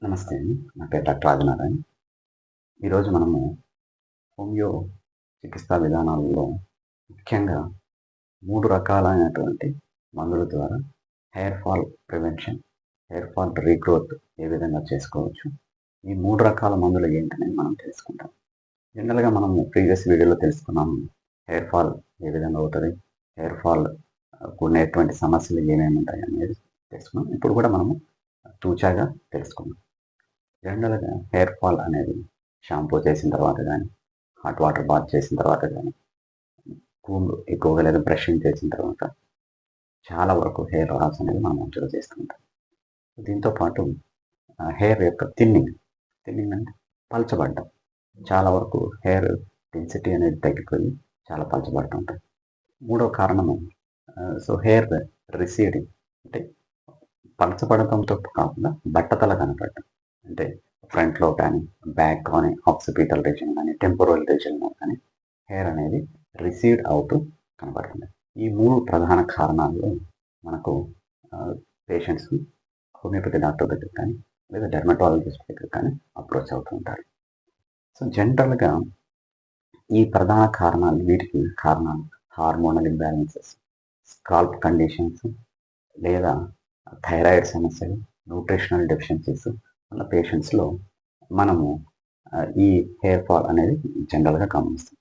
నమస్తే అండి. నా పేరు డాక్టర్ రాజనారాయణ. ఈరోజు మనము హోమియో చికిత్సా విధానాలలో ముఖ్యంగా 3 రకాలైనటువంటి మందుల ద్వారా hair fall prevention, hair fall regrowth ఏ విధంగా చేసుకోవచ్చు. ఈ 3 రకాల మందులు ఏంటనేది మనం తెలుసుకుంటాం. జనరల్‌గా మనము ప్రీవియస్ వీడియోలో తెలుసుకున్నాము. హెయిర్ ఫాల్ ఏ విధంగా అవుతది? హెయిర్ ఫాల్ కూడినటువంటి సమస్యలు ఏమేమి ఉంటాయి అనేది తెలుసుకున్నాం. ఇప్పుడు కూడా మనము తూచాగా తెలుసుకుందాం. జనరల్‌గా హెయిర్ ఫాల్ అనేది షాంపూ చేసిన తర్వాత గానీ, హాట్ వాటర్ బాత్ చేసిన తర్వాత గానీ, కూమ్ ఎక్కువగా లేదా బ్రషింగ్ చేసిన తర్వాత చాలా వరకు హెయిర్ లాస్ అనేది మనం అబ్జర్వ్ చేస్తూ ఉంటాం. దీంతో పాటు హెయిర్ యొక్క థిన్నింగ్ అంటే పలచబడ్డం. చాలా వరకు హెయిర్ డెన్సిటీ అనేది తగ్గిపోయి చాలా పలచబడుతూ ఉంటాయి. మూడో కారణము హెయిర్ రిసీడింగ్ అంటే పలచబడటంతో కాకుండా బట్టతల కనపడటం. అంటే ఫ్రంట్‌లో కానీ, బ్యాక్ కానీ, ఆక్సిపిటల్ రీజియన్ కానీ, టెంపోరల్ రీజియన్‌లో కానీ హెయిర్ అనేది రిసీడ్ అవుతూ కనపడుతుంది. ఈ 3 ప్రధాన కారణాలు మనకు పేషెంట్స్‌ని హోమియోపతి డాక్టర్ దగ్గరికి కానీ, లేదా డెర్మటాలజిస్ట్ దగ్గరికి కానీ అప్రోచ్ అవుతూ ఉంటారు. జనరల్‌గా ఈ ప్రధాన కారణాలు వీటికి కారణాలు హార్మోనల్ ఇంబాలెన్సెస్, స్కాల్ప్ కండిషన్స్ లేదా థైరాయిడ్ సమస్యలు, న్యూట్రిషనల్ డెఫిషియన్సీస్ ఉన్న పేషెంట్స్‌లో మనము ఈ హెయిర్ ఫాల్ అనేది జనరల్‌గా గమనిస్తాం.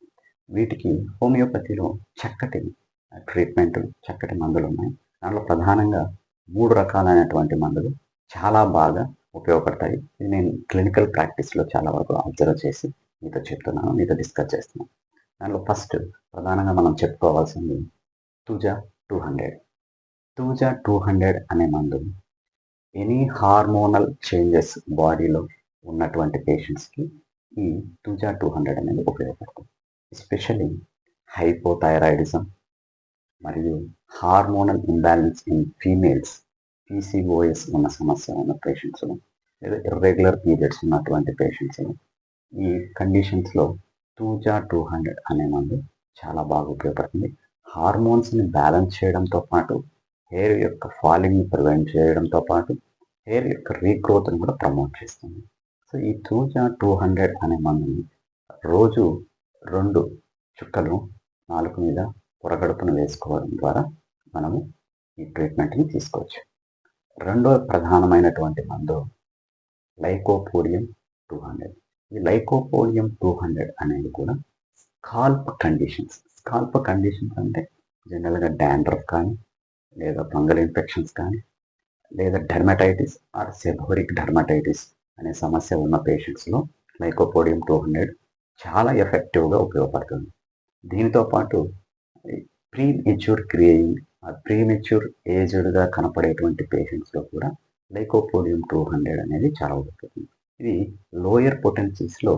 వీటికి హోమియోపతిలో చక్కటి ట్రీట్మెంట్, చక్కటి మందులున్నాయి. దాంట్లో ప్రధానంగా 3 రకాలైనటువంటి మందులు చాలా బాగా ఉపయోగపడతాయి. ఇది నేను క్లినికల్ ప్రాక్టీస్‌లో చాలా వరకు అబ్జర్వ్ చేసి మీతో చెప్తున్నాను, మీతో డిస్కస్ చేస్తున్నాను. దాంట్లో ఫస్ట్ ప్రధానంగా మనం చెప్పుకోవాల్సింది తూజా 200. తూజా 200 అనే మందు ఎనీ హార్మోనల్ చేంజెస్ బాడీలో ఉన్నటువంటి పేషెంట్స్‌కి ఈ తూజా 200 అనేది ఉపయోగపడుతుంది. ఎస్పెషల్లీ హైపోథైరాయిడిజం మరియు hormonal imbalance in females, PCOS ఉన్న సమస్య ఉన్న పేషెంట్స్‌లో లేదా ఇర్రెగ్యులర్ పీరియడ్స్ ఉన్నటువంటి పేషెంట్స్‌లో ఈ కండిషన్స్‌లో తూజా 200 అనే మందు చాలా బాగా ఉపయోగపడుతుంది. హార్మోన్స్‌ని బ్యాలెన్స్ చేయడంతో పాటు హెయిర్ యొక్క ఫాలింగ్‌ని ప్రివెంట్ చేయడంతో పాటు హెయిర్ యొక్క రీగ్రోత్‌ని కూడా ప్రమోట్ చేస్తుంది. ఈ తూజా 200 అనే మందుని రోజు 2 చుక్కలు నాలుక మీద పొరగడుపున వేసుకోవడం ద్వారా మనము ఈ ట్రీట్మెంట్‌ని తీసుకోవచ్చు. రెండో ప్రధానమైనటువంటి మందు లైకోపోడియం 200. ఈ లైకోపోడియం 200 అనేది కూడా స్కాల్ప్ కండిషన్స్ అంటే జనరల్‌గా డాండ్రఫ్ కానీ, లేదా ఫంగల్ ఇన్ఫెక్షన్స్ కానీ, లేదా డెర్మటైటిస్ ఆర్ సెబోరిక్ డెర్మటైటిస్ అనే సమస్య ఉన్న పేషెంట్స్‌లో లైకోపోడియం 200 చాలా ఎఫెక్టివ్‌గా ఉపయోగపడుతుంది. దీనితో పాటు ప్రీమెచ్యూర్ ఏజ్డ్‌గా కనపడేటువంటి పేషెంట్స్‌లో కూడా లైకోపోడియం 200 అనేది చాలా ఉపయోగపడుతుంది. ఇది లోయర్ పొటెన్సీస్‌లో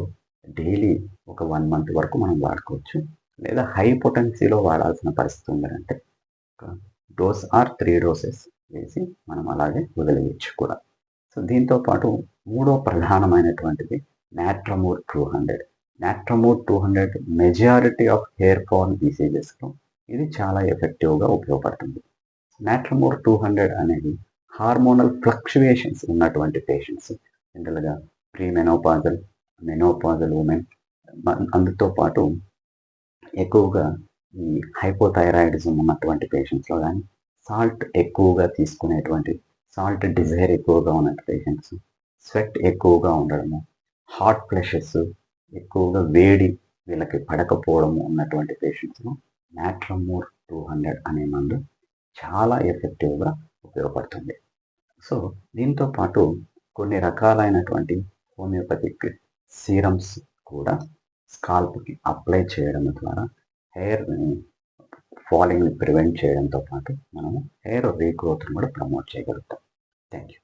డైలీ ఒక 1 మంత్ వరకు మనం వాడుకోవచ్చు. లేదా హై పొటెన్సీలో వాడాల్సిన పరిస్థితి ఉందంటే డోస్ ఆర్ 3 డోసెస్ వేసి మనం అలాగే వదిలేయచ్చు కూడా. దీంతో పాటు మూడో ప్రధానమైనటువంటిది natrum mur 200. Natrum mur 200 majority of hair fall డిసీజెస్‌లో ఇది చాలా ఎఫెక్టివ్‌గా ఉపయోగపడుతుంది. నాట్రమూర్ 200 అనేది హార్మోనల్ ఫ్లక్చుయేషన్స్ ఉన్నటువంటి పేషెంట్స్, జనరల్‌గా ప్రీమెనోపాజల్, మెనోపాజల్ ఉమెన్, అందుతో పాటు ఎక్కువగా ఈ హైపోథైరాయిడిజం ఉన్నటువంటి పేషెంట్స్‌లో కానీ, సాల్ట్ ఎక్కువగా తీసుకునేటువంటి, సాల్ట్ డిజైర్ ఎక్కువగా ఉన్న పేషెంట్స్, స్వెట్ ఎక్కువగా ఉండడము, హాట్ ఫ్లషెస్ ఎక్కువగా వేడి వీళ్ళకి పడకపోవడము ఉన్నటువంటి పేషెంట్స్‌లో నాట్రమూర్ 200 అనే మందు చాలా ఎఫెక్టివ్‌గా ఉపయోగపడుతుంది. దీంతో పాటు కొన్ని రకాలైనటువంటి హోమియోపతిక్ సీరమ్స్ కూడా స్కాల్ప్‌కి అప్లై చేయడం ద్వారా హెయిర్‌ని ఫాలింగ్‌ని ప్రివెంట్ చేయడంతో పాటు మనము హెయిర్ రీగ్రోత్‌ని కూడా ప్రమోట్ చేయగలుగుతాం. Thank you.